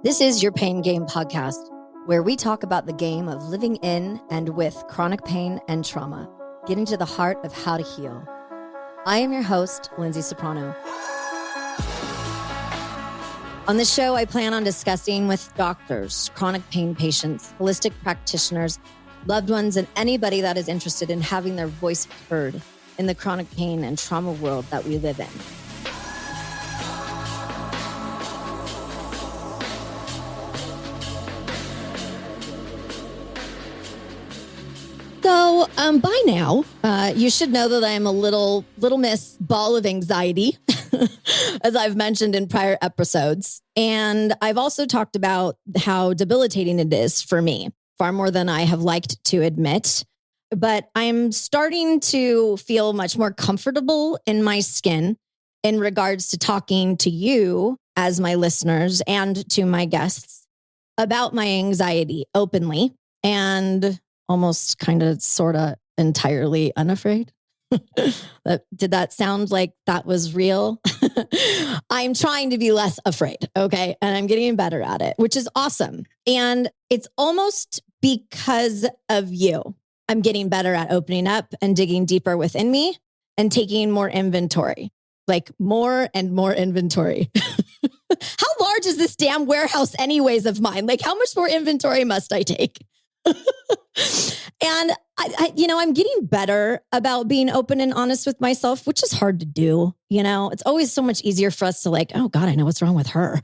This is your Pain Game podcast, where we talk about the game of living in and with chronic pain and trauma, getting to the heart of how to heal. I am your host, Lyndsay Soprano. On this show, I plan on discussing with doctors, chronic pain patients, holistic practitioners, loved ones, and anybody that is interested in having their voice heard in the chronic pain and trauma world that we live in. So by now, you should know that I am a little miss ball of anxiety, as I've mentioned in prior episodes. And I've also talked about how debilitating it is for me, far more than I have liked to admit. But I'm starting to feel much more comfortable in my skin in regards to talking to you as my listeners and to my guests about my anxiety openly and almost kind of sort of entirely unafraid. Did that sound like that was real? I'm trying to be less afraid, okay? And I'm getting better at it, which is awesome. And it's almost because of you. I'm getting better at opening up and digging deeper within me and taking more inventory, like more and more inventory. How large is this damn warehouse anyways of mine? Like, how much more inventory must I take? And I'm getting better about being open and honest with myself, which is hard to do. It's always so much easier for us to like, oh God, I know what's wrong with her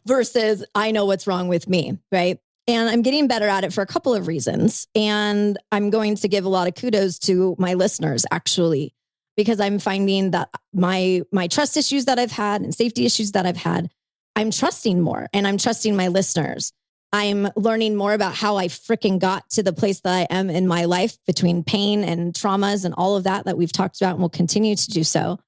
versus I know what's wrong with me. Right. And I'm getting better at it for a couple of reasons. And I'm going to give a lot of kudos to my listeners, actually, because I'm finding that my trust issues that I've had and safety issues that I've had, I'm trusting more and I'm trusting my listeners. I'm learning more about how I freaking got to the place that I am in my life between pain and traumas and all of that we've talked about and will continue to do so.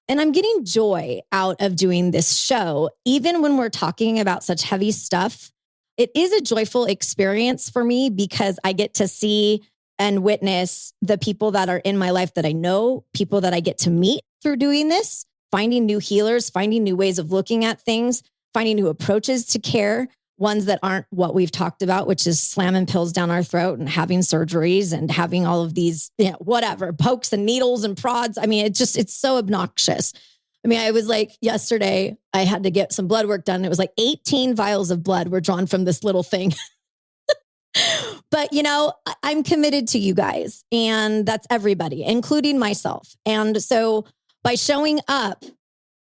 And I'm getting joy out of doing this show. Even when we're talking about such heavy stuff, it is a joyful experience for me because I get to see and witness the people that are in my life that I know, people that I get to meet through doing this, finding new healers, finding new ways of looking at things, finding new approaches to care. Ones that aren't what we've talked about, which is slamming pills down our throat and having surgeries and having all of these, whatever, pokes and needles and prods. I mean, it's so obnoxious. I mean, I was like, yesterday, I had to get some blood work done. It was like 18 vials of blood were drawn from this little thing. But, I'm committed to you guys, and that's everybody, including myself. And so by showing up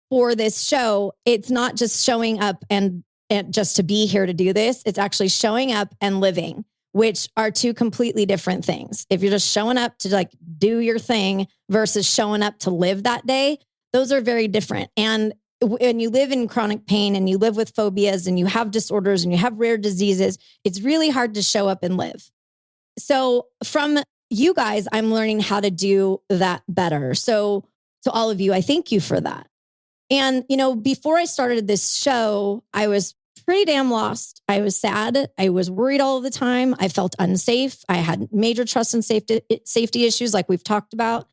for this show, it's not just showing up and just to be here to do this, it's actually showing up and living, which are two completely different things. If you're just showing up to like do your thing versus showing up to live that day, those are very different. And when you live in chronic pain and you live with phobias and you have disorders and you have rare diseases, it's really hard to show up and live. So from you guys, I'm learning how to do that better. So to all of you, I thank you for that. And, before I started this show, I was pretty damn lost. I was sad. I was worried all the time. I felt unsafe. I had major trust and safety issues like we've talked about.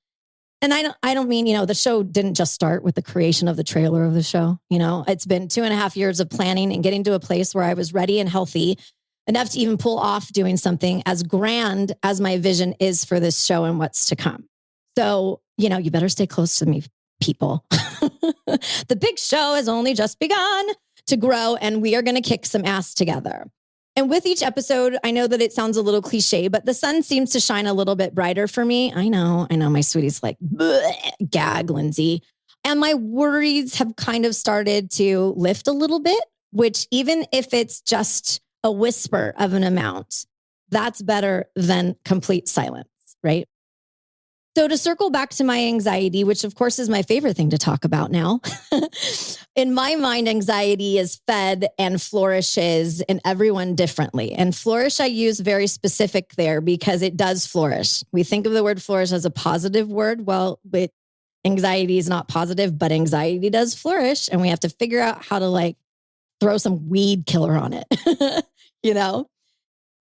And I don't mean, the show didn't just start with the creation of the trailer of the show. It's been 2.5 years of planning and getting to a place where I was ready and healthy enough to even pull off doing something as grand as my vision is for this show and what's to come. So, you better stay close to me, people. The big show has only just begun to grow, and we are going to kick some ass together. And with each episode, I know that it sounds a little cliche, but the sun seems to shine a little bit brighter for me. I know, my sweetie's like, gag, Lyndsay. And my worries have kind of started to lift a little bit, which even if it's just a whisper of an amount, that's better than complete silence, right? So to circle back to my anxiety, which of course is my favorite thing to talk about now, in my mind, anxiety is fed and flourishes in everyone differently. And flourish, I use very specific there because it does flourish. We think of the word flourish as a positive word. Well, anxiety is not positive, but anxiety does flourish. And we have to figure out how to throw some weed killer on it,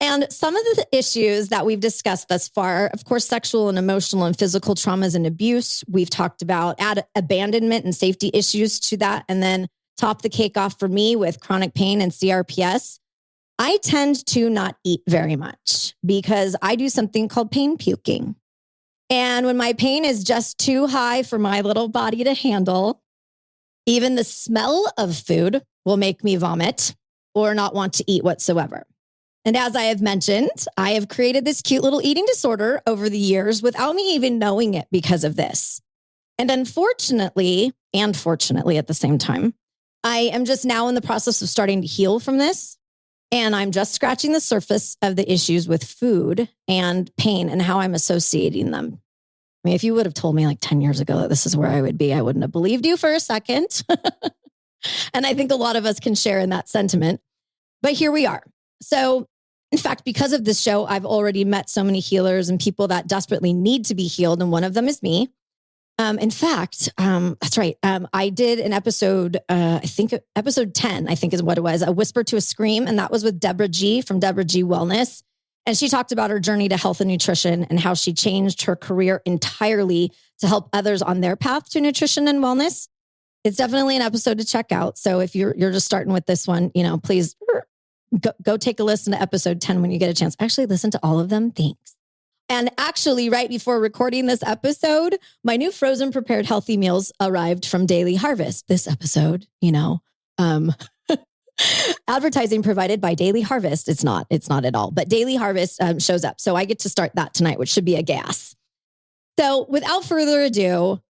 And some of the issues that we've discussed thus far, of course, sexual and emotional and physical traumas and abuse. We've talked about abandonment and safety issues to that. And then top the cake off for me with chronic pain and CRPS. I tend to not eat very much because I do something called pain puking. And when my pain is just too high for my little body to handle, even the smell of food will make me vomit or not want to eat whatsoever. And as I have mentioned, I have created this cute little eating disorder over the years without me even knowing it because of this. And unfortunately, and fortunately at the same time, I am just now in the process of starting to heal from this. And I'm just scratching the surface of the issues with food and pain and how I'm associating them. I mean, if you would have told me like 10 years ago that this is where I would be, I wouldn't have believed you for a second. And I think a lot of us can share in that sentiment. But here we are. So, in fact, because of this show, I've already met so many healers and people that desperately need to be healed. And one of them is me. In fact, that's right. I did an episode, I think episode 10, I think is what it was, A Whisper to a Scream. And that was with Deborah G from Deborah G Wellness. And she talked about her journey to health and nutrition and how she changed her career entirely to help others on their path to nutrition and wellness. It's definitely an episode to check out. So if you're just starting with this one, please go take a listen to episode 10 when you get a chance. Actually, listen to all of them. Thanks. And actually, right before recording this episode, my new frozen prepared healthy meals arrived from Daily Harvest. This episode, advertising provided by Daily Harvest. It's not at all, but Daily Harvest shows up. So I get to start that tonight, which should be a gas. So without further ado,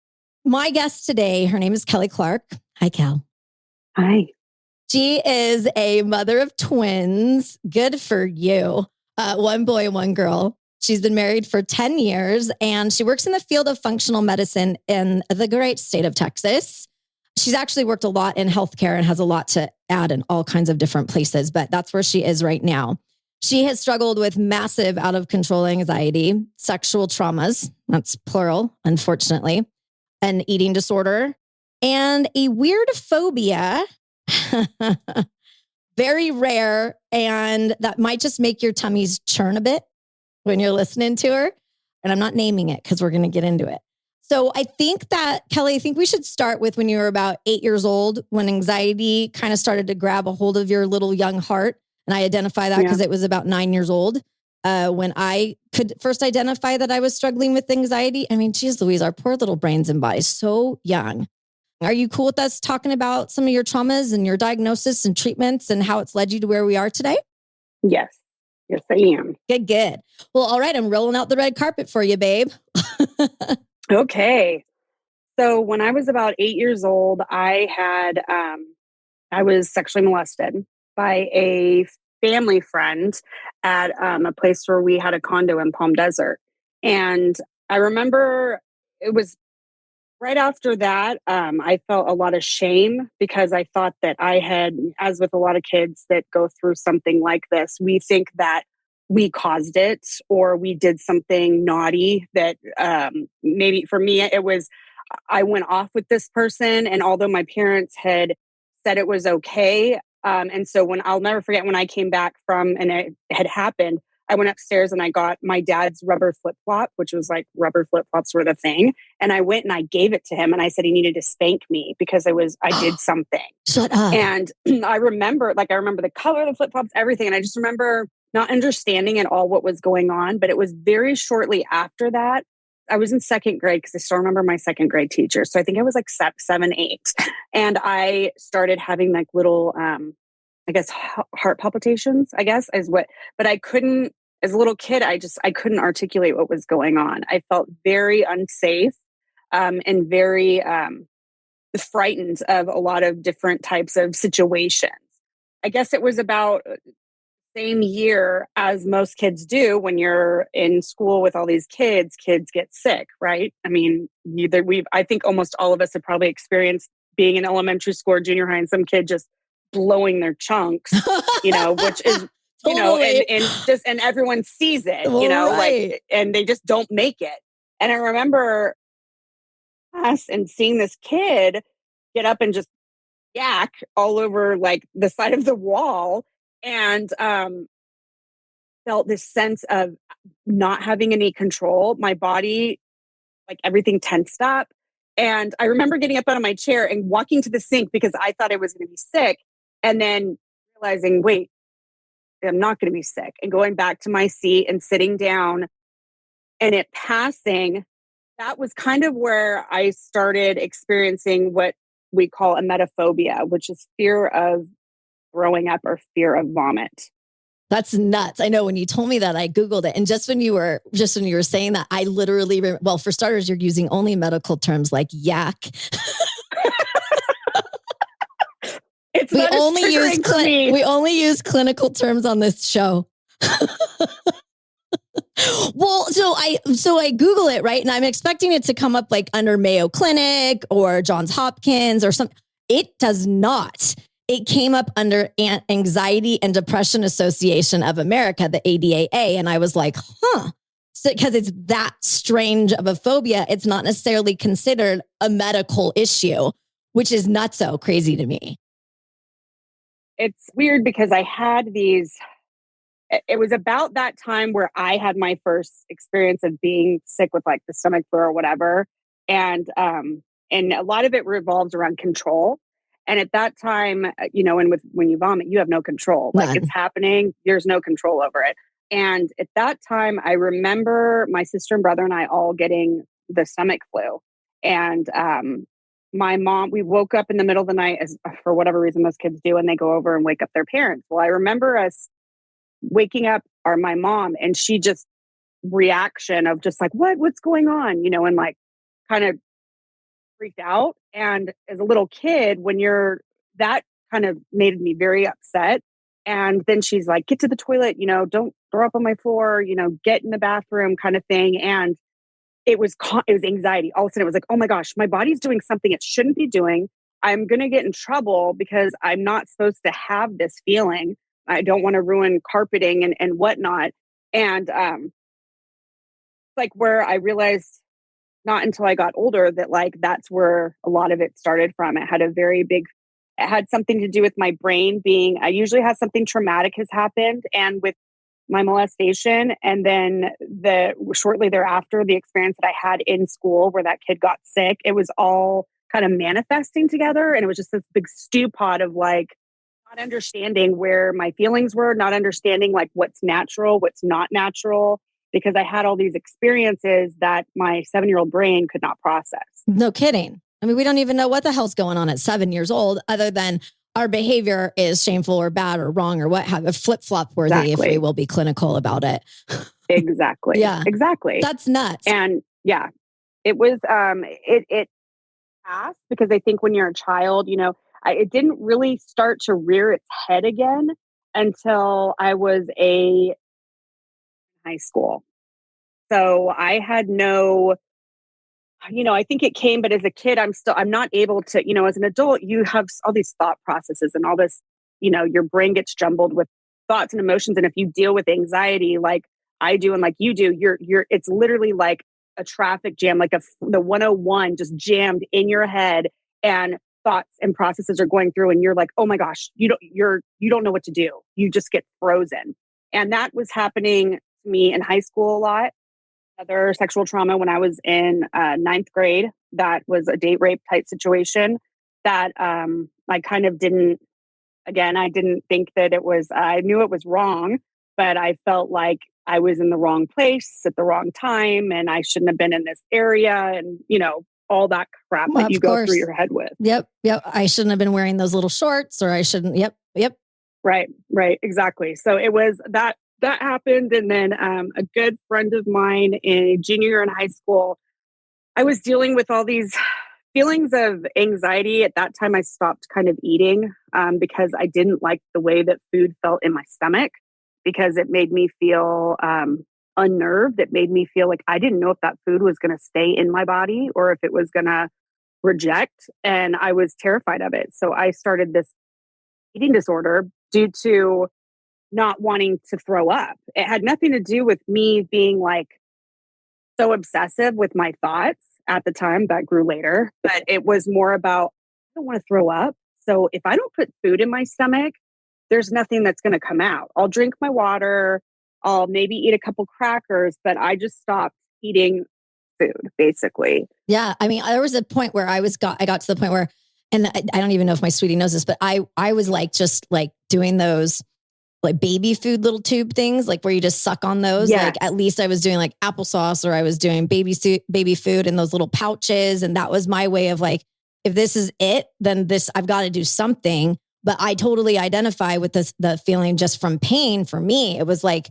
my guest today, her name is Kelly Clark. Hi, Kel. Hi. She is a mother of twins. Good for you. One boy, one girl. She's been married for 10 years and she works in the field of functional medicine in the great state of Texas. She's actually worked a lot in healthcare and has a lot to add in all kinds of different places, but that's where she is right now. She has struggled with massive out of control anxiety, sexual traumas, that's plural, unfortunately, an eating disorder, and a weird phobia. Very rare, and that might just make your tummies churn a bit when you're listening to her. And I'm not naming it because we're going to get into it. So I think that, Kelly, I think we should start with when you were about 8 years old, when anxiety kind of started to grab a hold of your little young heart. And I identify that because it was about 9 years old when I could first identify that I was struggling with anxiety. I mean, geez Louise, our poor little brains and bodies, so young. Are you cool with us talking about some of your traumas and your diagnosis and treatments and how it's led you to where we are today? Yes. Yes, I am. Good. Well, all right. I'm rolling out the red carpet for you, babe. Okay. So when I was about 8 years old, I was sexually molested by a family friend at a place where we had a condo in Palm Desert. And I remember it was right after that, I felt a lot of shame because I thought that I had, as with a lot of kids that go through something like this, we think that we caused it or we did something naughty that maybe for me, it was, I went off with this person. And although my parents had said it was okay. And so I'll never forget when I came back from, and it had happened, I went upstairs and I got my dad's rubber flip-flop, which was like rubber flip-flops were the thing. And I went and I gave it to him and I said he needed to spank me because I did something. Shut up. And I remember the color of the flip-flops, everything. And I just remember not understanding at all what was going on. But it was very shortly after that. I was in second grade because I still remember my second grade teacher. So I think I was like 7, 8. And I started having like little, heart palpitations, but I couldn't, as a little kid, I couldn't articulate what was going on. I felt very unsafe and very frightened of a lot of different types of situations. I guess it was about the same year as most kids do when you're in school with all these kids get sick, right? I mean, I think almost all of us have probably experienced being in elementary school or junior high and some kid just blowing their chunks, which is, Totally. and everyone sees it, Right. and they just don't make it. And I remember us and seeing this kid get up and just yak all over like the side of the wall. And felt this sense of not having any control. My body, like everything tensed up. And I remember getting up out of my chair and walking to the sink because I thought I was going to be sick. And then realizing, wait, I'm not going to be sick. And going back to my seat and sitting down and it passing, that was kind of where I started experiencing what we call emetophobia, which is fear of throwing up or fear of vomit. That's nuts. I know when you told me that, I Googled it. And just when you were saying that, I literally, well, for starters, you're using only medical terms like yak. We only use clinical terms on this show. Well, so I Google it, right? And I'm expecting it to come up like under Mayo Clinic or Johns Hopkins or something. It does not. It came up under Anxiety and Depression Association of America, the ADAA. And I was like, because it's that strange of a phobia. It's not necessarily considered a medical issue, which is not so crazy to me. It's weird because I had it was about that time where I had my first experience of being sick with like the stomach flu or whatever. And a lot of it revolves around control. And at that time, and when you vomit, you have no control. Like it's happening, there's no control over it. And at that time, I remember my sister and brother and I all getting the stomach flu. And my mom, we woke up in the middle of the night, for whatever reason those kids do, and they go over and wake up their parents. Well, I remember us waking up my mom, and she just reaction of just like, what's going on? And like kind of freaked out. And as a little kid, that kind of made me very upset. And then she's like, get to the toilet, don't throw up on my floor, get in the bathroom kind of thing. And it was anxiety. All of a sudden it was like, oh my gosh, my body's doing something it shouldn't be doing. I'm going to get in trouble because I'm not supposed to have this feeling. I don't want to ruin carpeting and whatnot. And like where I realized not until I got older that like that's where a lot of it started from. It had something to do with my brain I usually have something traumatic has happened, and with my molestation, and then shortly thereafter, the experience that I had in school where that kid got sick, it was all kind of manifesting together. And it was just this big stew pot of like not understanding where my feelings were, not understanding like what's natural, what's not natural, because I had all these experiences that my 7-year-old brain could not process. No kidding. I mean, we don't even know what the hell's going on at 7 years old, other than our behavior is shameful or bad or wrong or what have a flip-flop worthy. Exactly. If we will be clinical about it. Exactly. Yeah. Exactly. That's nuts. And yeah, it was, it passed because I think when you're a child, it didn't really start to rear its head again until I was high school. So I had I think it came, but as a kid, I'm not able to, as an adult, you have all these thought processes and all this, your brain gets jumbled with thoughts and emotions. And if you deal with anxiety, like I do, and like you do, it's literally like a traffic jam, like the 101 just jammed in your head, and thoughts and processes are going through, and you're like, oh my gosh, you don't know what to do. You just get frozen. And that was happening to me in high school a lot. Other sexual trauma when I was in 9th grade. That was a date rape type situation that I kind of I didn't think that I knew it was wrong, but I felt like I was in the wrong place at the wrong time and I shouldn't have been in this area, and all that crap that you go through your head with. Yep. I shouldn't have been wearing those little shorts, or I shouldn't. Yep. Right. Exactly. So it was that happened. And then a good friend of mine in junior year in high school, I was dealing with all these feelings of anxiety. At that time, I stopped kind of eating because I didn't like the way that food felt in my stomach, because it made me feel unnerved. It made me feel like I didn't know if that food was going to stay in my body or if it was going to reject. And I was terrified of it. So I started this eating disorder due to not wanting to throw up. It had nothing to do with me being like so obsessive with my thoughts at the time. That grew later, but it was more about, I don't want to throw up. So if I don't put food in my stomach, there's nothing that's going to come out. I'll drink my water. I'll maybe eat a couple crackers, but I just stopped eating food, basically. Yeah. I mean, there was a point where I got to the point where, and I don't even know if my sweetie knows this, but I was like, just like doing those like baby food little tube things, like where you just suck on those. Yes. Like at least I was doing like applesauce, or I was doing baby food in those little pouches. And that was my way of like, if this is it, then I've got to do something. But I totally identify with the feeling just from pain. For me, it was like,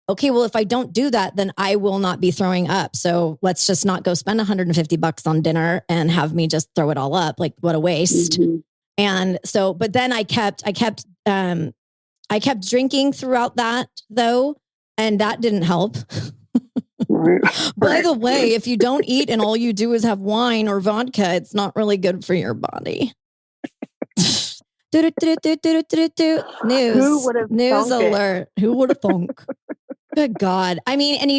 okay, well, if I don't do that, then I will not be throwing up. So let's just not go spend $150 on dinner and have me just throw it all up. Like, what a waste. Mm-hmm. And so, but then I kept drinking throughout that though, and that didn't help. Right. By the way, if you don't eat and all you do is have wine or vodka, it's not really good for your body. News alert. Who would have thunk? Good God. I mean, and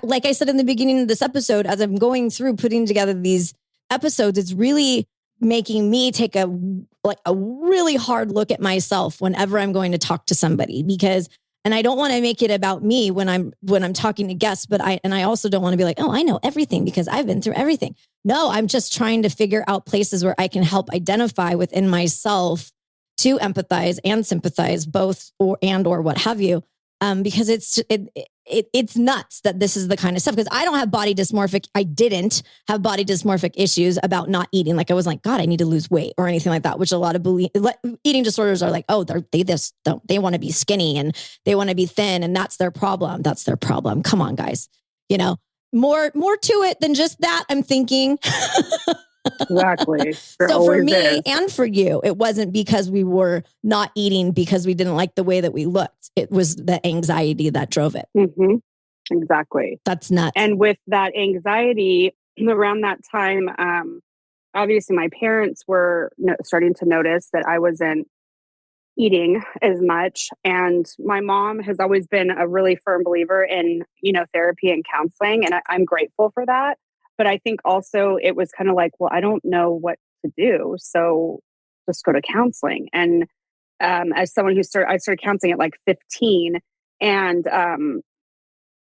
like I said in the beginning of this episode, as I'm going through putting together these episodes, it's really making me take a really hard look at myself whenever I'm going to talk to somebody, and I don't want to make it about me when I'm talking to guests, but I also don't want to be like, oh, I know everything because I've been through everything. No, I'm just trying to figure out places where I can help identify within myself to empathize and sympathize, both or what have you. Because it's nuts that this is the kind of stuff, because I didn't have body dysmorphic issues about not eating. Like I was like, God, I need to lose weight or anything like that, which a lot of eating disorders are like, oh, they want to be skinny and they want to be thin, and that's their problem. That's their problem. Come on, guys. More to it than just that, I'm thinking. Exactly. So for me and for you, it wasn't because we were not eating because we didn't like the way that we looked. It was the anxiety that drove it. Mm-hmm. Exactly. That's nuts. And with that anxiety around that time, obviously my parents were starting to notice that I wasn't eating as much. And my mom has always been a really firm believer in, therapy and counseling. And I'm grateful for that. But I think also it was kind of like, well, I don't know what to do. So just go to counseling. And as someone I started counseling at like 15, and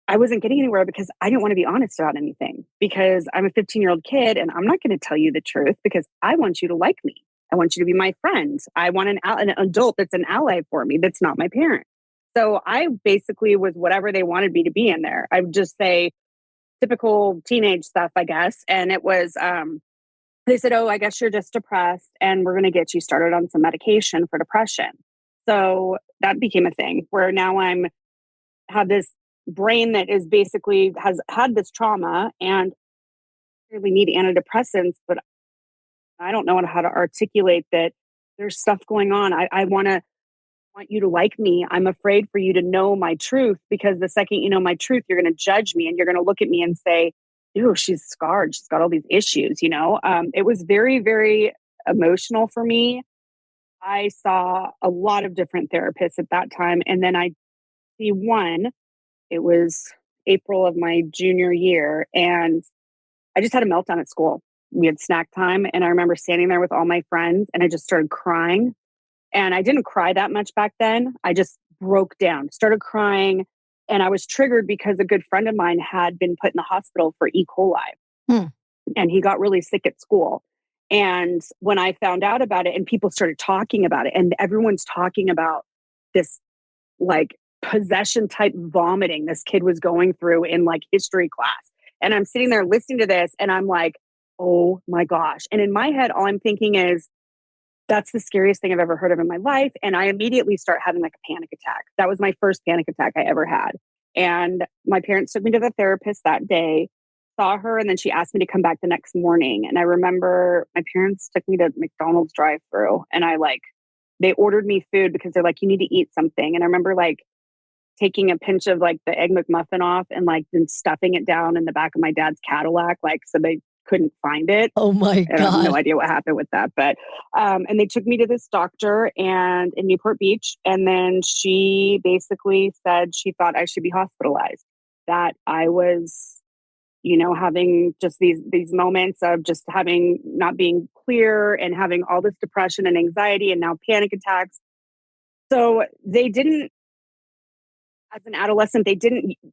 I wasn't getting anywhere because I didn't want to be honest about anything, because I'm a 15-year-old kid and I'm not going to tell you the truth because I want you to like me. I want you to be my friend. I want an adult that's an ally for me, that's not my parent. So I basically was whatever they wanted me to be in there. I would just say, typical teenage stuff, I guess. And it was, they said, oh, I guess you're just depressed and we're going to get you started on some medication for depression. So that became a thing where now have this brain that is basically has had this trauma and really need antidepressants, but I don't know how to articulate that there's stuff going on. I want you to like me. I'm afraid for you to know my truth, because the second you know my truth, you're going to judge me and you're going to look at me and say, ew, she's scarred. She's got all these issues, It was very, very emotional for me. I saw a lot of different therapists at that time. And then I see one, it was April of my junior year, and I just had a meltdown at school. We had snack time, and I remember standing there with all my friends and I just started crying. And I didn't cry that much back then. I just broke down, started crying. And I was triggered because a good friend of mine had been put in the hospital for E. coli. And he got really sick at school. And when I found out about it and people started talking about it, and everyone's talking about this like possession type vomiting this kid was going through in like history class. And I'm sitting there listening to this and I'm like, oh my gosh. And in my head, all I'm thinking is, that's the scariest thing I've ever heard of in my life. And I immediately start having like a panic attack. That was my first panic attack I ever had. And my parents took me to the therapist that day, saw her, and then she asked me to come back the next morning. And I remember my parents took me to McDonald's drive-thru, and they ordered me food because they're like, you need to eat something. And I remember like taking a pinch of like the Egg McMuffin off and like then stuffing it down in the back of my dad's Cadillac, like so they couldn't find it. Oh my God. I have no idea what happened with that. But, and they took me to this doctor in Newport Beach. And then she basically said she thought I should be hospitalized, that I was, having just these moments of just not being clear and having all this depression and anxiety and now panic attacks. So they didn't as an adolescent,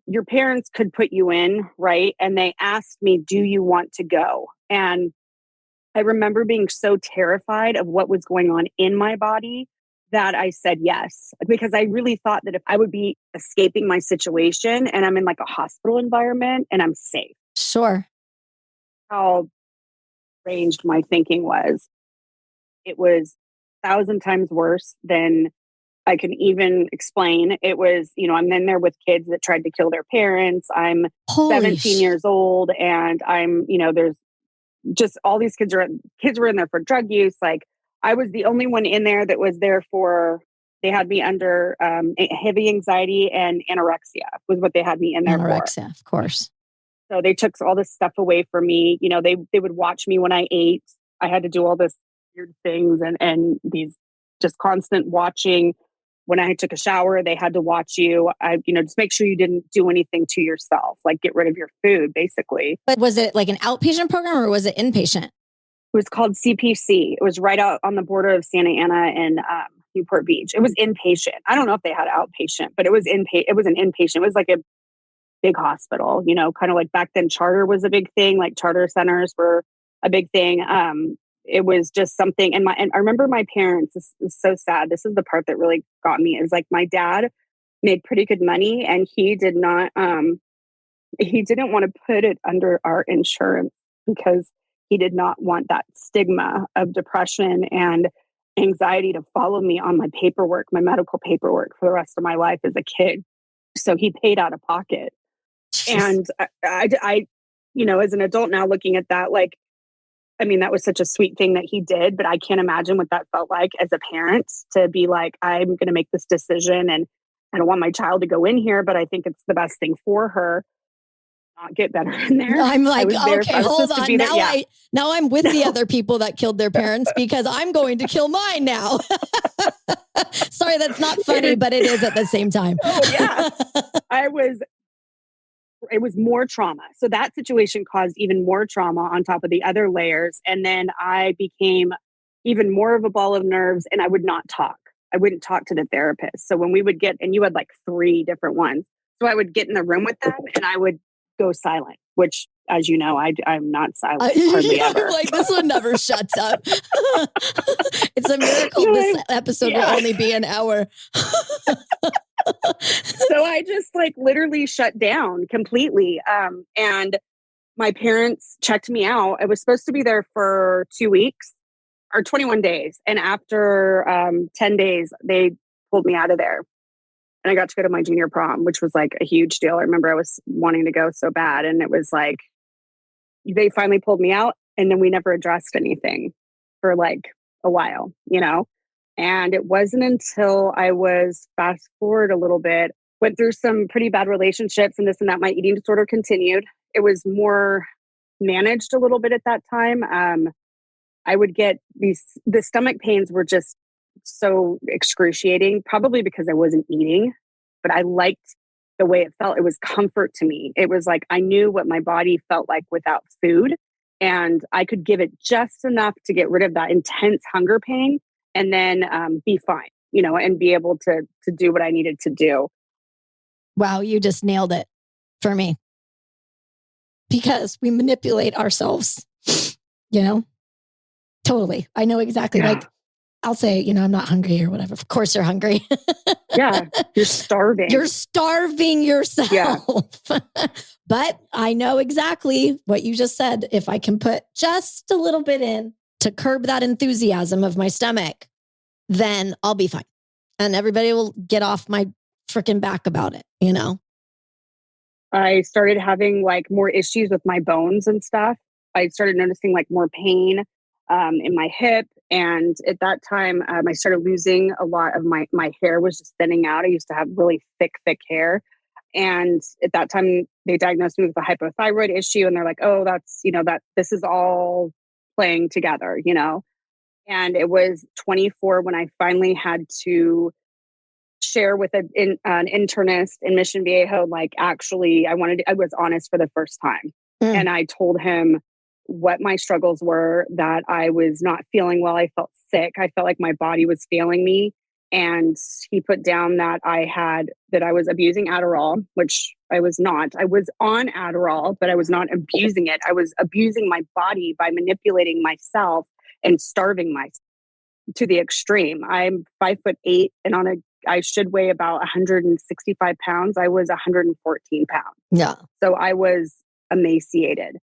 your parents could put you in, right? And they asked me, do you want to go? And I remember being so terrified of what was going on in my body that I said yes, because I really thought that if I would be escaping my situation and I'm in like a hospital environment and I'm safe. Sure. How ranged my thinking was. It was 1,000 times worse than I can even explain. It was, I'm in there with kids that tried to kill their parents. I'm 17 years old and there's just all these kids were in there for drug use. Like I was the only one in there that was there they had me under heavy anxiety and anorexia was what they had me in there for. Anorexia, of course. So they took all this stuff away from me. They would watch me when I ate. I had to do all this weird things and these just constant watching. When I took a shower, they had to watch you. Just make sure you didn't do anything to yourself, like get rid of your food, basically. But was it like an outpatient program or was it inpatient? It was called CPC. It was right out on the border of Santa Ana and Newport Beach. It was inpatient. I don't know if they had outpatient, but it was an inpatient. It was like a big hospital, kind of like back then charter was a big thing. Like charter centers were a big thing. It was just something. And I remember my parents, this is so sad. This is the part that really got me, is like my dad made pretty good money and he didn't want to put it under our insurance because he did not want that stigma of depression and anxiety to follow me on my paperwork, my medical paperwork for the rest of my life as a kid. So he paid out of pocket. And I, as an adult now looking at that, like, that was such a sweet thing that he did, but I can't imagine what that felt like as a parent to be like, I'm going to make this decision and I don't want my child to go in here, but I think it's the best thing for her. Not get better in there. I'm like, okay, hold on. Now I'm with the other people that killed their parents because I'm going to kill mine now. Sorry, that's not funny, but it is at the same time. Oh yeah. It was more trauma. So that situation caused even more trauma on top of the other layers. And then I became even more of a ball of nerves and I would not talk. I wouldn't talk to the therapist. So when we would and you had like 3 different ones. So I would get in the room with them and I would go silent, which, as you know, I'm not silent hardly ever. Like this one never shuts up. It's a miracle this episode will only be an hour. So I just like literally shut down completely. And my parents checked me out. I was supposed to be there for 2 weeks or 21 days. And after 10 days, they pulled me out of there. And I got to go to my junior prom, which was like a huge deal. I remember I was wanting to go so bad. And it was like, they finally pulled me out. And then we never addressed anything for like a while, And it wasn't until I was fast forward a little bit, went through some pretty bad relationships and this and that, my eating disorder continued. It was more managed a little bit at that time. I would get the stomach pains were just so excruciating, probably because I wasn't eating, but I liked the way it felt. It was comfort to me. It was like I knew what my body felt like without food, and I could give it just enough to get rid of that intense hunger pain and then be fine, and be able to do what I needed to do. Wow, you just nailed it for me. Because we manipulate ourselves, Totally. I know exactly. Yeah. Like I'll say, I'm not hungry or whatever. Of course you're hungry. Yeah. You're starving. You're starving yourself. Yeah. But I know exactly what you just said. If I can put just a little bit in to curb that enthusiasm of my stomach, then I'll be fine. And everybody will get off my freaking back about it, I started having like more issues with my bones and stuff. I started noticing like more pain in my hip. And at that time, I started losing a lot of my hair was just thinning out. I used to have really thick hair. And at that time, they diagnosed me with a hypothyroid issue. And they're like, oh, that's, that this is all playing together, And it was 24 when I finally had to share with an internist in Mission Viejo, like actually I was honest for the first time. And I told him what my struggles were, that I was not feeling well. I felt sick. I felt like my body was failing me. And he put down that I was abusing Adderall, which I was not. I was on Adderall, but I was not abusing it. I was abusing my body by manipulating myself and starving myself to the extreme. I'm 5'8" and I should weigh about 165 pounds. I was 114 pounds. Yeah. So I was emaciated.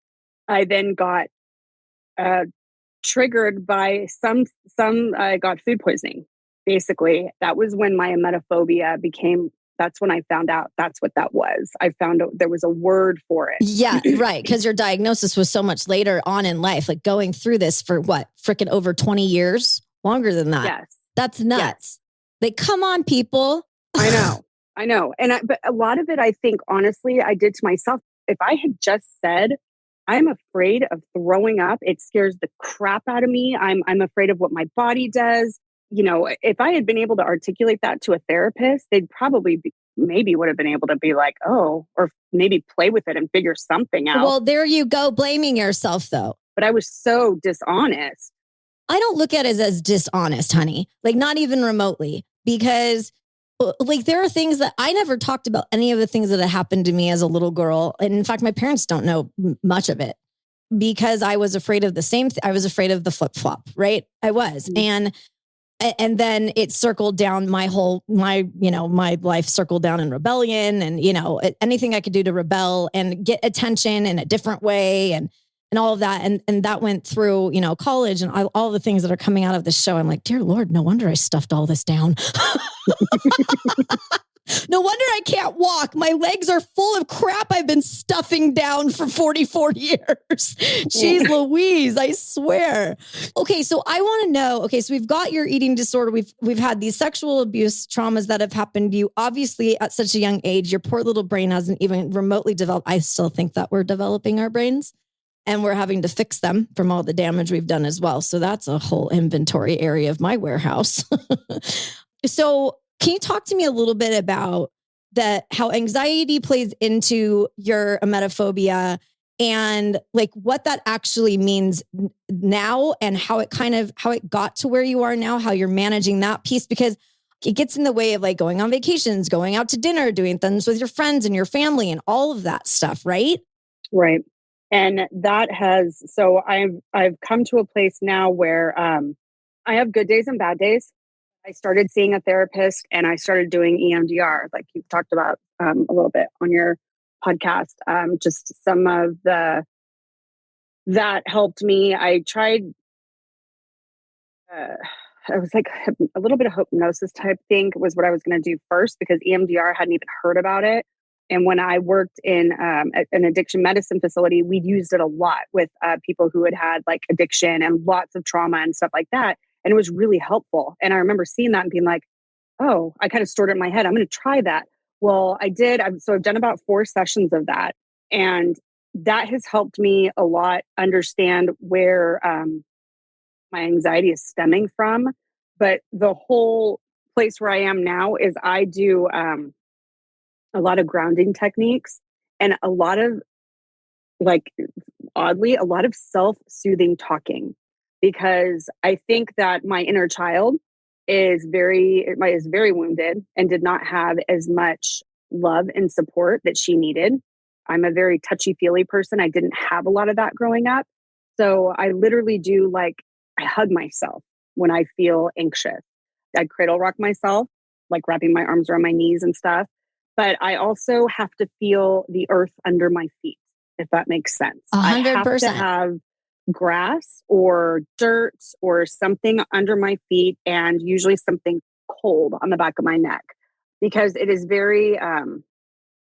I then got triggered by I got food poisoning. Basically, that was when my emetophobia that's when I found out that's what that was. I found out there was a word for it. Yeah, right. Because your diagnosis was so much later on in life, like going through this for what, freaking over 20 years? Longer than that. Yes. That's nuts. Yes. Like, come on, people. I know. But a lot of it, I think, honestly, I did to myself. If I had just said, I'm afraid of throwing up, it scares the crap out of me. I'm afraid of what my body does. You know, if I had been able to articulate that to a therapist, they'd probably maybe would have been able to be like, oh, or maybe play with it and figure something out. Well, there you go, blaming yourself, though. But I was so dishonest. I don't look at it as dishonest, honey. Like, not even remotely, because like there are things that I never talked about, any of the things that had happened to me as a little girl. And in fact, my parents don't know much of it because I was afraid of the same I was afraid of the flip flop, right? I was. And then it circled down my life circled down in rebellion and, anything I could do to rebel and get attention in a different way and all of that. And that went through, college and all the things that are coming out of this show. I'm like, dear Lord, no wonder I stuffed all this down. No wonder I can't walk. My legs are full of crap I've been stuffing down for 44 years. Jeez Louise, I swear. Okay, so I want to know, so we've got your eating disorder. We've had these sexual abuse traumas that have happened to you. Obviously, at such a young age, your poor little brain hasn't even remotely developed. I still think that we're developing our brains. And we're having to fix them from all the damage we've done as well. So that's a whole inventory area of my warehouse. So can you talk to me a little bit about how anxiety plays into your emetophobia and like what that actually means now and how it got to where you are now, how you're managing that piece? Because it gets in the way of like going on vacations, going out to dinner, doing things with your friends and your family and all of that stuff, right? Right. And so I've come to a place now where I have good days and bad days. I started seeing a therapist and I started doing EMDR, like you've talked about a little bit on your podcast. Just some of that helped me. I tried, I was like a little bit of hypnosis type thing was what I was going to do first because EMDR hadn't even heard about it. And when I worked in an addiction medicine facility, we used it a lot with people who had like addiction and lots of trauma and stuff like that. And it was really helpful. And I remember seeing that and being like, oh, I kind of stored it in my head. I'm going to try that. Well, I did. So I've done about 4 sessions of that. And that has helped me a lot understand where my anxiety is stemming from. But the whole place where I am now is I do a lot of grounding techniques and a lot of oddly, a lot of self-soothing talking, because I think that my inner child is very wounded and did not have as much love and support that she needed. I'm a very touchy-feely person. I didn't have a lot of that growing up. So I literally I hug myself when I feel anxious. I cradle rock myself, like wrapping my arms around my knees and stuff. But I also have to feel the earth under my feet, if that makes sense. 100%. I have to have grass or dirt or something under my feet and usually something cold on the back of my neck because it is very,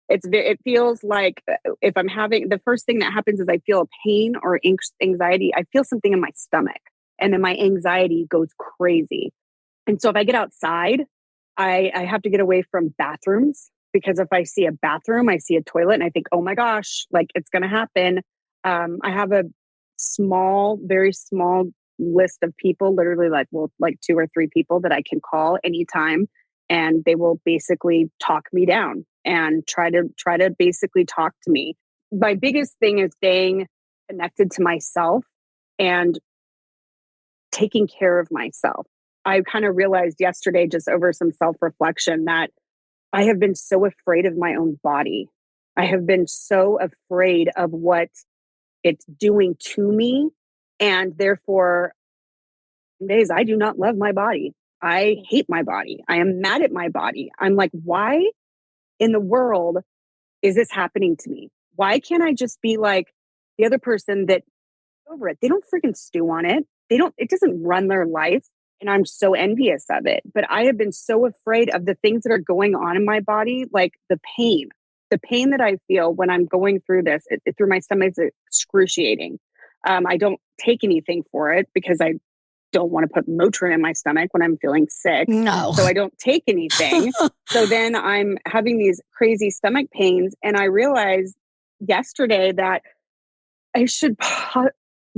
it feels like if I'm having, the first thing that happens is I feel a pain or anxiety. I feel something in my stomach and then my anxiety goes crazy. And so if I get outside, I have to get away from bathrooms. Because if I see a bathroom, I see a toilet and I think, oh my gosh, like it's going to happen. I have a very small list of people, literally like 2 or 3 people that I can call anytime. And they will basically talk me down and try to basically talk to me. My biggest thing is staying connected to myself and taking care of myself. I kind of realized yesterday, just over some self-reflection, that I have been so afraid of my own body. I have been so afraid of what it's doing to me. And therefore, some days I do not love my body. I hate my body. I am mad at my body. I'm like, why in the world is this happening to me? Why can't I just be like the other person that over it? They don't freaking stew on it. It doesn't run their life. And I'm so envious of it. But I have been so afraid of the things that are going on in my body, like the pain that I feel when I'm going through this, through my stomach is excruciating. I don't take anything for it because I don't want to put Motrin in my stomach when I'm feeling sick. No. So I don't take anything. So then I'm having these crazy stomach pains. And I realized yesterday that I should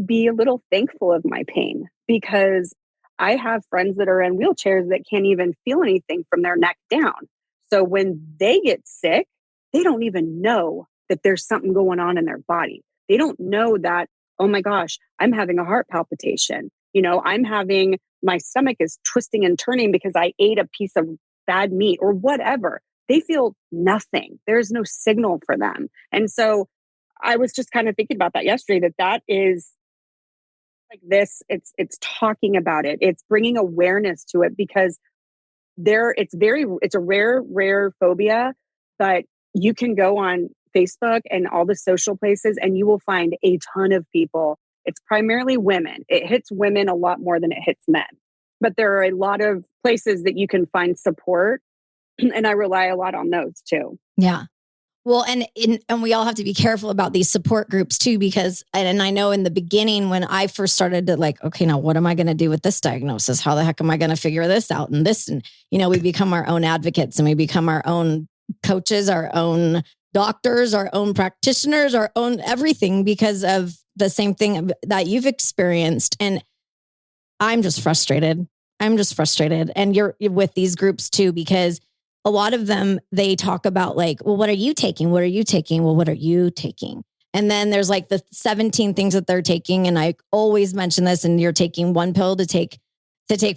be a little thankful of my pain, because I have friends that are in wheelchairs that can't even feel anything from their neck down. So when they get sick, they don't even know that there's something going on in their body. They don't know that, oh my gosh, I'm having a heart palpitation. My stomach is twisting and turning because I ate a piece of bad meat or whatever. They feel nothing. There's no signal for them. And so I was just kind of thinking about that yesterday, that is like this, it's talking about it. It's bringing awareness to it, because it's a rare phobia, but you can go on Facebook and all the social places and you will find a ton of people. It's primarily women. It hits women a lot more than it hits men, but there are a lot of places that you can find support. And I rely a lot on those too. Yeah. Well, and we all have to be careful about these support groups too, because, and I know in the beginning when I first started to like, okay, now what am I going to do with this diagnosis? How the heck am I going to figure this out? And we become our own advocates and we become our own coaches, our own doctors, our own practitioners, our own everything, because of the same thing that you've experienced. And I'm just frustrated. And you're with these groups too, because a lot of them, they talk about like, well, what are you taking? What are you taking? Well, what are you taking? And then there's like the 17 things that they're taking. And I always mention this, and you're taking one pill to take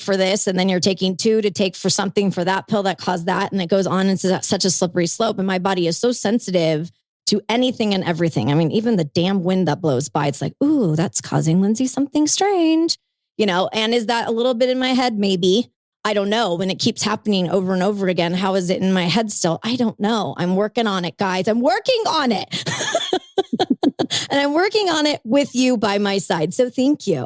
for this. And then you're taking two to take for something for that pill that caused that. And it goes on into such a slippery slope. And my body is so sensitive to anything and everything. I mean, even the damn wind that blows by, it's like, ooh, that's causing Lyndsay something strange, and is that a little bit in my head? Maybe. I don't know. When it keeps happening over and over again, how is it in my head still? I don't know. I'm working on it, guys. I'm working on it. And I'm working on it with you by my side. So thank you.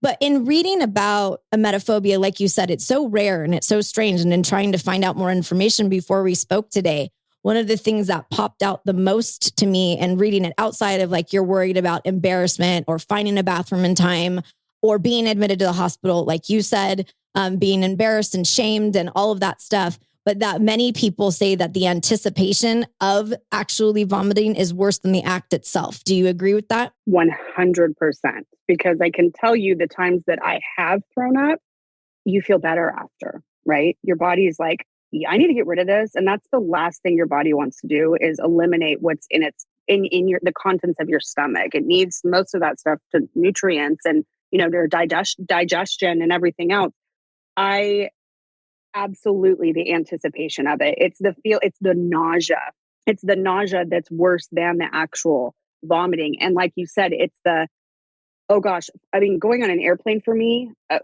But in reading about emetophobia, like you said, it's so rare and it's so strange. And in trying to find out more information before we spoke today, one of the things that popped out the most to me and reading it, outside of like you're worried about embarrassment or finding a bathroom in time or being admitted to the hospital, like you said, being embarrassed and shamed and all of that stuff, but that many people say that the anticipation of actually vomiting is worse than the act itself. Do you agree with that? 100%. Because I can tell you the times that I have thrown up, you feel better after, right? Your body is like, yeah, I need to get rid of this. And that's the last thing your body wants to do, is eliminate what's in the contents of your stomach. It needs most of that stuff to nutrients and, their digestion and everything else. I absolutely, the anticipation of it. It's the nausea. It's the nausea that's worse than the actual vomiting. And like you said, it's oh gosh, I mean, going on an airplane for me, I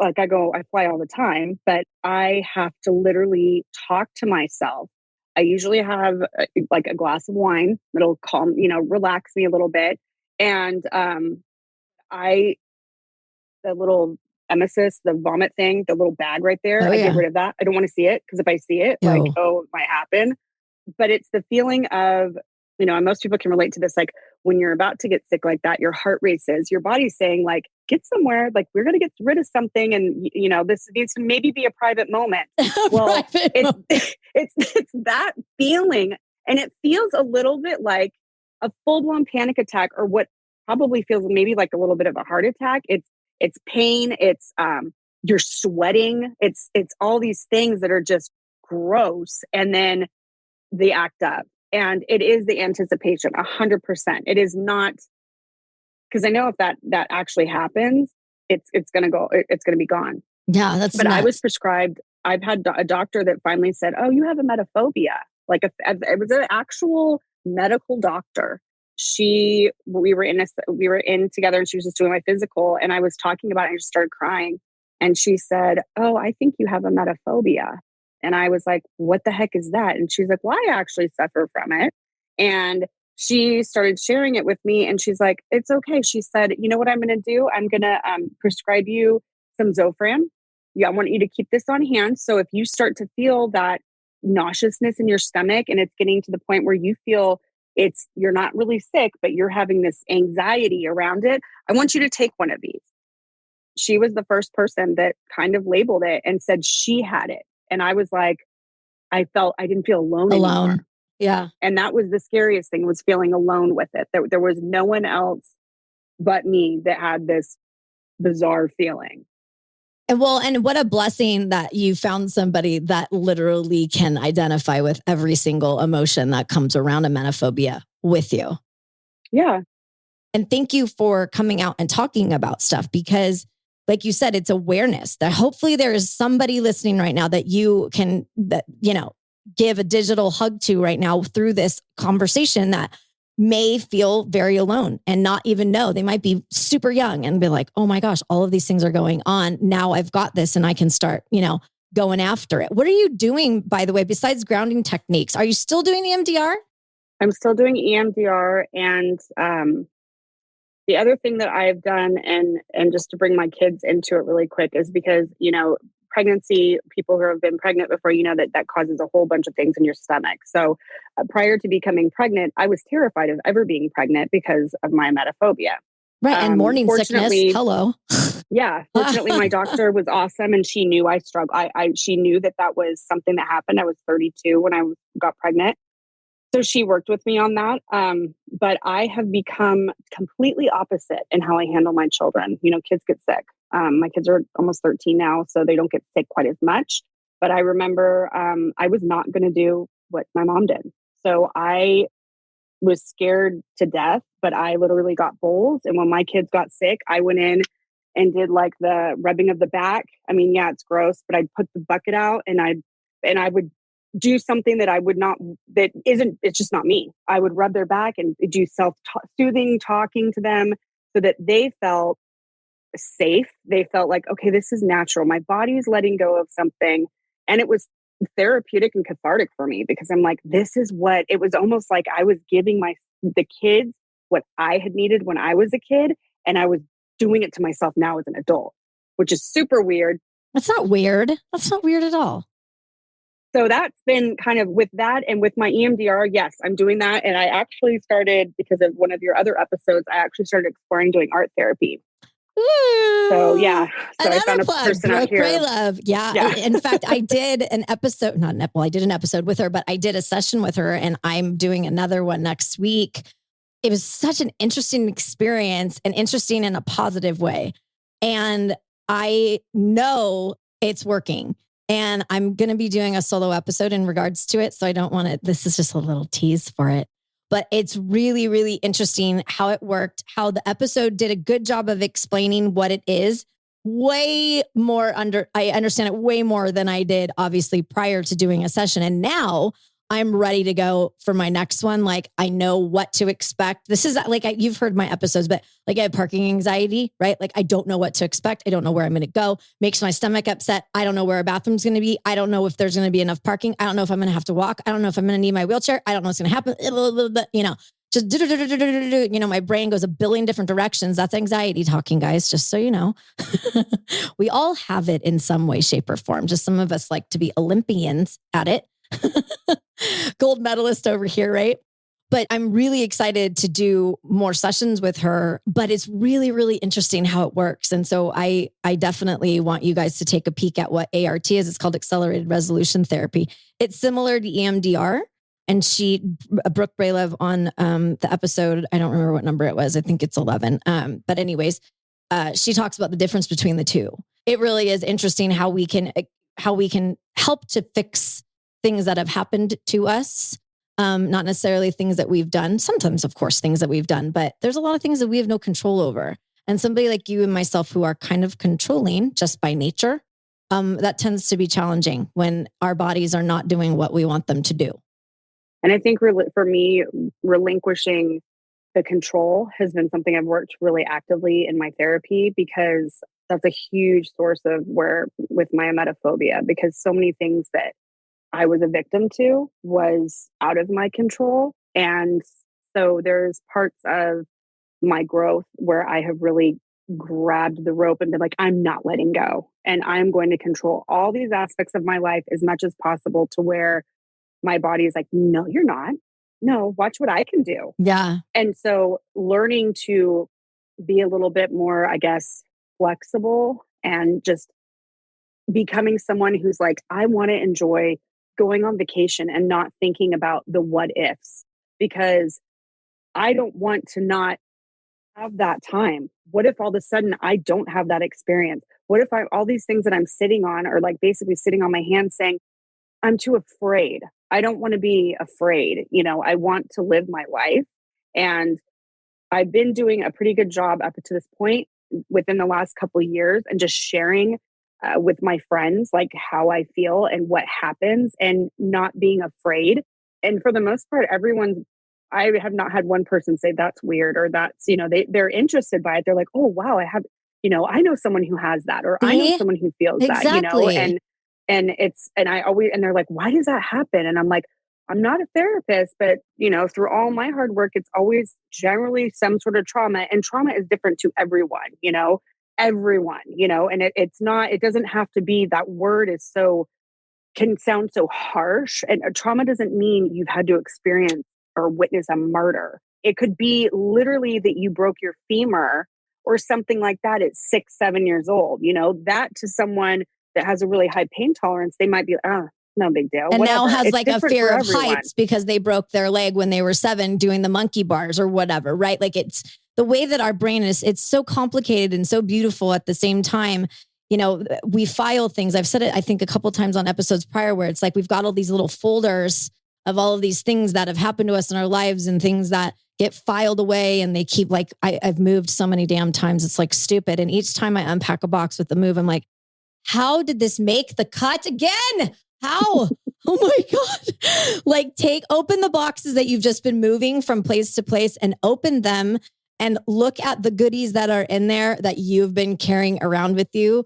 fly all the time, but I have to literally talk to myself. I usually have like a glass of wine that'll calm, relax me a little bit. And the little emesis, the vomit thing, the little bag right there, I get rid of that. I don't want to see it, because if I see it, it might happen. But it's the feeling of, and most people can relate to this, like when you're about to get sick like that, your heart races, your body's saying like, get somewhere, like we're going to get rid of something. And, this needs to maybe be a private moment. Well, it's that feeling. And it feels a little bit like a full-blown panic attack, or what probably feels maybe like a little bit of a heart attack. It's pain. It's you're sweating. It's all these things that are just gross. And then the act of, and it is the anticipation 100%. It is not, because I know if that actually happens, it's going to be gone. Yeah, that's But I was nuts. prescribed, I've had a doctor that finally said, oh, you have emetophobia. Like it was an actual medical doctor. We were in together and she was just doing my physical and I was talking about it and I just started crying. And she said, oh, I think you have emetophobia. And I was like, what the heck is that? And she's like, well, I actually suffer from it. And she started sharing it with me and she's like, it's okay. She said, you know what I'm going to do? I'm going to prescribe you some Zofran. Yeah, I want you to keep this on hand. So if you start to feel that nauseousness in your stomach and it's getting to the point where you feel you're not really sick, but you're having this anxiety around it, I want you to take one of these. She was the first person that kind of labeled it and said she had it. And I was like, I didn't feel alone anymore. Yeah. And that was the scariest thing, was feeling alone with it. There was no one else but me that had this bizarre feeling. And what a blessing that you found somebody that literally can identify with every single emotion that comes around emetophobia with you. Yeah. And thank you for coming out and talking about stuff because, like you said, it's awareness that hopefully there is somebody listening right now that you can, give a digital hug to right now through this conversation that may feel very alone and not even know. They might be super young and be like, oh my gosh, all of these things are going on. Now I've got this and I can start, going after it. What are you doing, by the way, besides grounding techniques? Are you still doing EMDR? I'm still doing EMDR. And the other thing that I've done, and just to bring my kids into it really quick, is because, pregnancy, people who have been pregnant before, that causes a whole bunch of things in your stomach. So prior to becoming pregnant, I was terrified of ever being pregnant because of my emetophobia. Right. And morning sickness. Hello. Yeah. Fortunately, my doctor was awesome. And she knew I struggled. She knew that was something that happened. I was 32 when I got pregnant. So she worked with me on that. But I have become completely opposite in how I handle my children. Kids get sick. My kids are almost 13 now, so they don't get sick quite as much. But I remember I was not going to do what my mom did. So I was scared to death, but I literally got bowls. And when my kids got sick, I went in and did like the rubbing of the back. I mean, yeah, it's gross, but I'd put the bucket out and I would do something that it's just not me. I would rub their back and do self-soothing, talking to them so that they felt safe. They felt like, okay, this is natural. My body is letting go of something. And it was therapeutic and cathartic for me because I'm like, this is what it was, almost like I was giving the kids what I had needed when I was a kid. And I was doing it to myself now as an adult, which is super weird. That's not weird. That's not weird at all. So that's been kind of with that. And with my EMDR, yes, I'm doing that. And I actually started, because of one of your other episodes, I actually started exploring doing art therapy. Ooh, so yeah, so another I found a plug, person out here. Braylove. Yeah. In fact, I did an episode, I did an episode with her, but I did a session with her and I'm doing another one next week. It was such an interesting experience and interesting in a positive way. And I know it's working. And I'm going to be doing a solo episode in regards to it. So I don't want to, this is just a little tease for it. But it's really, really interesting how it worked, how the episode did a good job of explaining what it is. I understand it way more than I did, obviously, prior to doing a session. And now I'm ready to go for my next one. Like, I know what to expect. This is like, you've heard my episodes, but like I have parking anxiety, right? Like I don't know what to expect. I don't know where I'm going to go. Makes my stomach upset. I don't know where a bathroom's going to be. I don't know if there's going to be enough parking. I don't know if I'm going to have to walk. I don't know if I'm going to need my wheelchair. I don't know what's going to happen. Just my brain goes a billion different directions. That's anxiety talking, guys, just so you know. We all have it in some way, shape, or form. Just some of us like to be Olympians at it. Gold medalist over here, right? But I'm really excited to do more sessions with her, but it's really, really interesting how it works. And so I definitely want you guys to take a peek at what ART is. It's called Accelerated Resolution Therapy. It's similar to EMDR. And Brooke Braylove on the episode, I don't remember what number it was. I think it's 11. But anyways, she talks about the difference between the two. It really is interesting how we can help to fix things that have happened to us. Not necessarily things that we've done. Sometimes, of course, things that we've done, but there's a lot of things that we have no control over. And somebody like you and myself who are kind of controlling just by nature, that tends to be challenging when our bodies are not doing what we want them to do. And I think for me, relinquishing the control has been something I've worked really actively in my therapy, because that's a huge source of where with my emetophobia, because so many things that I was a victim to was out of my control. And so there's parts of my growth where I have really grabbed the rope and been like, I'm not letting go. And I'm going to control all these aspects of my life as much as possible, to where my body is like, no, you're not. No, watch what I can do. Yeah. And so learning to be a little bit more, I guess, flexible, and just becoming someone who's like, I want to enjoy going on vacation and not thinking about the what ifs, because I don't want to not have that time. What if all of a sudden I don't have that experience? What if all these things that I'm sitting on are like basically sitting on my hands saying, I'm too afraid. I don't want to be afraid. I want to live my life. And I've been doing a pretty good job up to this point within the last couple of years, and just sharing with my friends, like how I feel and what happens, and not being afraid. And for the most part, I have not had one person say that's weird, or that's, they're interested by it. They're like, oh, wow, I know someone who has that, or I know someone who feels exactly. that, and they're like, why does that happen? And I'm like, I'm not a therapist, but through all my hard work, it's always generally some sort of trauma, and trauma is different to everyone, and it doesn't have to be, that word can sound so harsh. And trauma doesn't mean you've had to experience or witness a murder. It could be literally that you broke your femur or something like that at 6, 7 years old. That to someone that has a really high pain tolerance, they might be, no big deal. And whatever. now has It's like a different fear for of everyone. heights because they broke their leg when they were 7 doing the monkey bars or whatever, right? Like, it's the way that our brain it's so complicated and so beautiful at the same time. We file things. I've said it, I think, a couple times on episodes prior, where it's like we've got all these little folders of all of these things that have happened to us in our lives, and things that get filed away, and they keep, like, I've moved so many damn times. It's like stupid. And each time I unpack a box with the move, I'm like, how did this make the cut again? How? Oh my God. Like, open the boxes that you've just been moving from place to place, and open them and look at the goodies that are in there that you've been carrying around with you.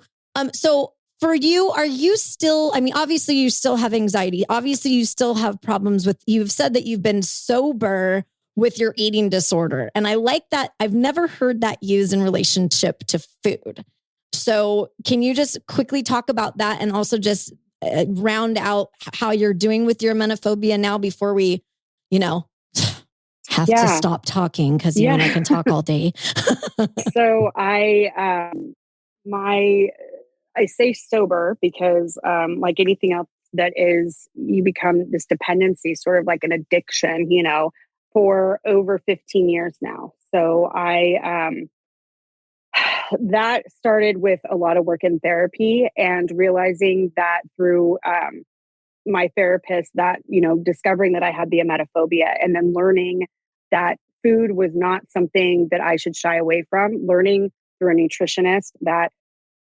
So for you, are you still, obviously you still have anxiety. Obviously you still have problems you've said that you've been sober with your eating disorder. And I like that. I've never heard that used in relationship to food. So can you just quickly talk about that, and also just round out how you're doing with your emetophobia now, before we, have to stop talking, because you and I can talk all day. So I say sober because like anything else that is, you become this dependency, sort of like an addiction, for over 15 years now. So that started with a lot of work in therapy, and realizing that through my therapist, that, discovering that I had the emetophobia, and then learning that food was not something that I should shy away from, learning through a nutritionist that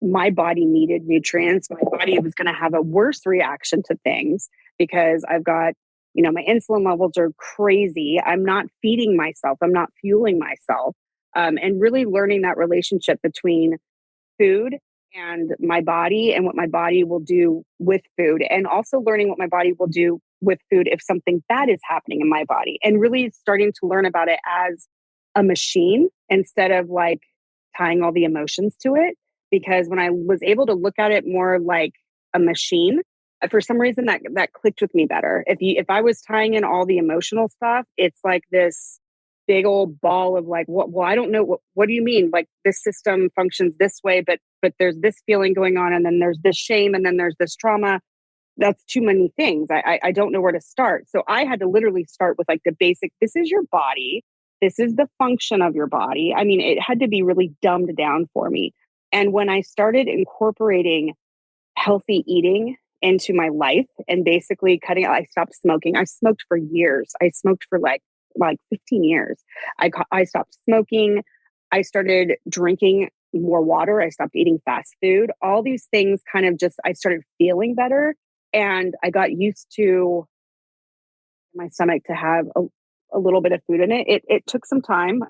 my body needed nutrients. My body was going to have a worse reaction to things because I've got, my insulin levels are crazy. I'm not feeding myself. I'm not fueling myself. And really learning that relationship between food and my body, and what my body will do with food, and also learning what my body will do with food if something bad is happening in my body, and really starting to learn about it as a machine instead of like tying all the emotions to it. Because when I was able to look at it more like a machine, for some reason that clicked with me better. If I was tying in all the emotional stuff, it's like this big old ball of like, well, I don't know. What do you mean? Like, this system functions this way, but there's this feeling going on, and then there's this shame, and then there's this trauma. That's too many things. I don't know where to start. So I had to literally start with like the basic, this is your body. This is the function of your body. I mean, it had to be really dumbed down for me. And when I started incorporating healthy eating into my life, and basically cutting out, I stopped smoking. I smoked for years. I smoked for like 15 years. I stopped smoking. I started drinking more water. I stopped eating fast food. All these things kind of just, I started feeling better. And I got used to my stomach to have a little bit of food in it. It took some time.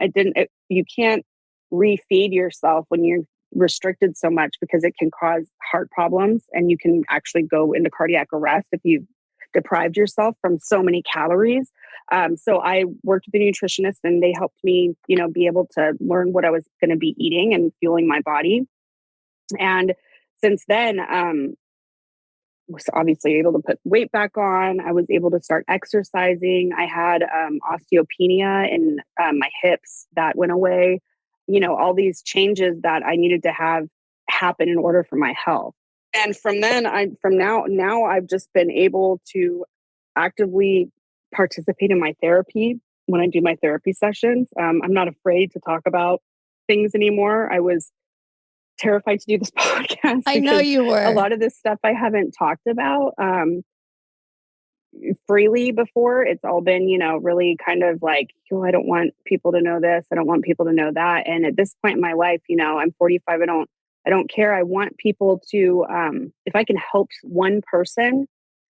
You can't refeed yourself when you're restricted so much, because it can cause heart problems and you can actually go into cardiac arrest if you've deprived yourself from so many calories. So I worked with a nutritionist and they helped me, be able to learn what I was going to be eating and fueling my body. And since then, was obviously able to put weight back on. I was able to start exercising. I had osteopenia in my hips that went away. All these changes that I needed to have happen in order for my health. And from now I've just been able to actively participate in my therapy when I do my therapy sessions. I'm not afraid to talk about things anymore. I was terrified to do this podcast. I know you were. A lot of this stuff I haven't talked about freely before. It's all been, really kind of like, I don't want people to know this. I don't want people to know that. And at this point in my life, I'm 45. I don't care. I want people to, if I can help one person,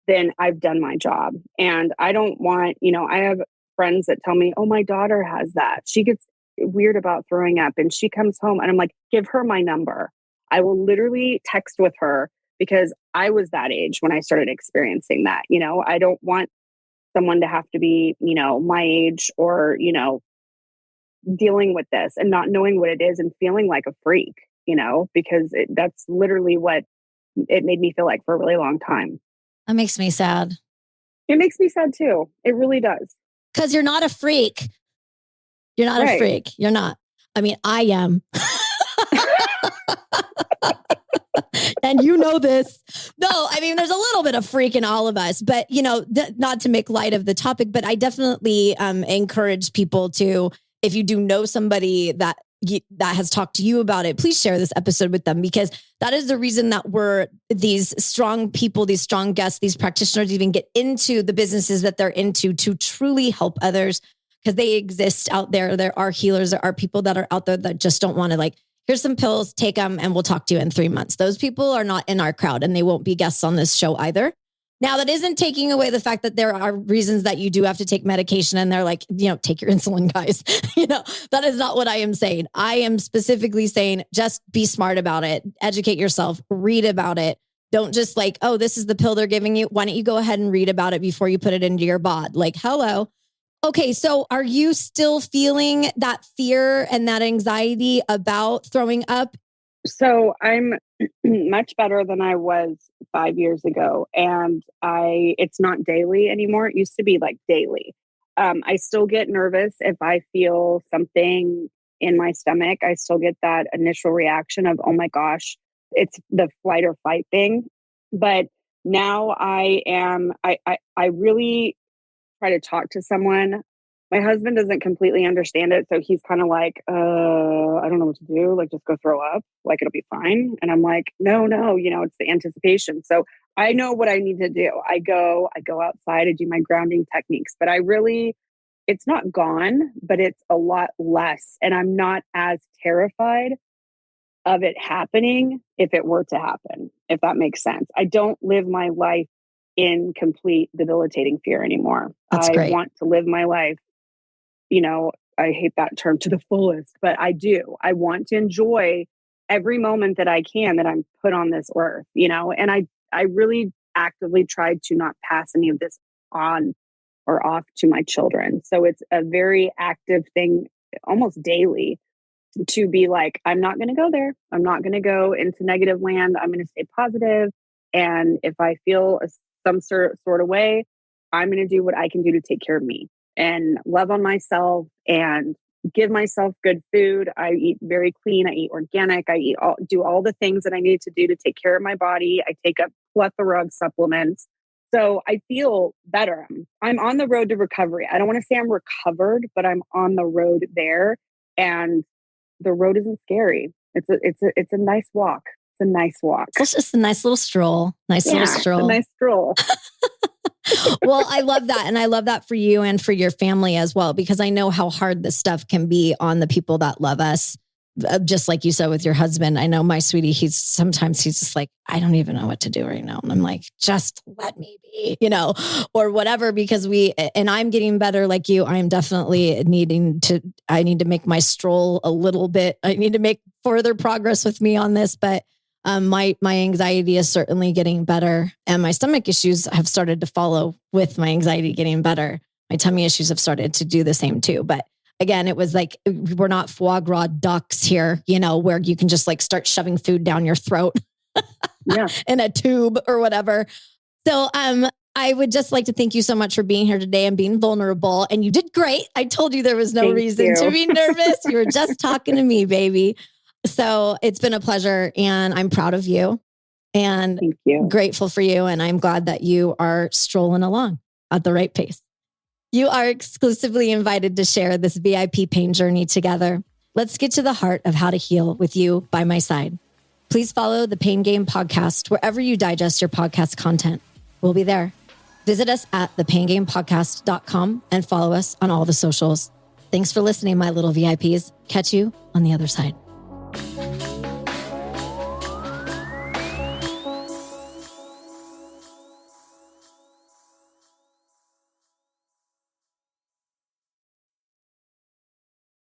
then I've done my job. And I don't want, I have friends that tell me, oh, my daughter has that. She gets weird about throwing up and she comes home and I'm like, give her my number. I will literally text with her, because I was that age when I started experiencing that. I don't want someone to have to be, my age or, dealing with this and not knowing what it is and feeling like a freak, because that's literally what it made me feel like for a really long time. That makes me sad. It makes me sad too. It really does. Because you're not a freak. You're not a freak. You're not. I mean, I am. And you know this. No, I mean, there's a little bit of freak in all of us, but not to make light of the topic, but I definitely encourage people to, if you do know somebody that has talked to you about it, please share this episode with them, because that is the reason that we're these strong people, these strong guests, these practitioners even get into the businesses that they're into to truly help others, because they exist out there. There are healers. There are people that are out there that just don't want to here's some pills, take them, and we'll talk to you in 3 months. Those people are not in our crowd, and they won't be guests on this show either. Now, that isn't taking away the fact that there are reasons that you do have to take medication, and they're like, take your insulin, guys. That is not what I am saying. I am specifically saying, just be smart about it. Educate yourself, read about it. Don't just oh, this is the pill they're giving you. Why don't you go ahead and read about it before you put it into your bod? Hello. Okay, so are you still feeling that fear and that anxiety about throwing up? So I'm much better than I was 5 years ago. And it's not daily anymore. It used to be daily. I still get nervous if I feel something in my stomach. I still get that initial reaction of, oh my gosh, it's the flight or fight thing. But now I really try to talk to someone. My husband doesn't completely understand it. So he's kind of like, I don't know what to do. Just go throw up. It'll be fine. And I'm like, no, it's the anticipation. So I know what I need to do. I go outside, I do my grounding techniques, but it's not gone, but it's a lot less. And I'm not as terrified of it happening if it were to happen, if that makes sense. I don't live my life in complete debilitating fear anymore. That's great. I want to live my life, I hate that term, to the fullest, but I do. I want to enjoy every moment that I can that I'm put on this earth, and I really actively tried to not pass any of this on or off to my children. So it's a very active thing, almost daily, to be like, I'm not going to go there. I'm not going to go into negative land. I'm going to stay positive. And if I feel some sort of way, I'm going to do what I can do to take care of me and love on myself and give myself good food. I eat very clean. I eat organic. Do all the things that I need to do to take care of my body. I take a plethora of supplements. So I feel better. I'm on the road to recovery. I don't want to say I'm recovered, but I'm on the road there, and the road isn't scary. It's a nice walk. It's a nice walk. It's just a nice little stroll. Little stroll. It's a nice stroll. Well, I love that. And I love that for you and for your family as well, because I know how hard this stuff can be on the people that love us. just like you said with your husband, I know my sweetie, he's just like, I don't even know what to do right now. And I'm like, just let me be, or whatever, because and I'm getting better like you. I'm definitely I need to make my stroll a little bit. I need to make further progress with me on this, but my anxiety is certainly getting better, and my stomach issues have started to follow with my anxiety getting better. My tummy issues have started to do the same too. But again, it was like, we're not foie gras ducks here, where you can just like start shoving food down your throat in a tube or whatever. So I would just like to thank you so much for being here today and being vulnerable. And you did great. I told you there was no reason to be nervous. You were just talking to me, baby. So it's been a pleasure, and I'm proud of you and grateful for you. And I'm glad that you are strolling along at the right pace. You are exclusively invited to share this VIP pain journey together. Let's get to the heart of how to heal with you by my side. Please follow the Pain Game podcast wherever you digest your podcast content. We'll be there. Visit us at thepaingamepodcast.com and follow us on all the socials. Thanks for listening, my little VIPs. Catch you on the other side.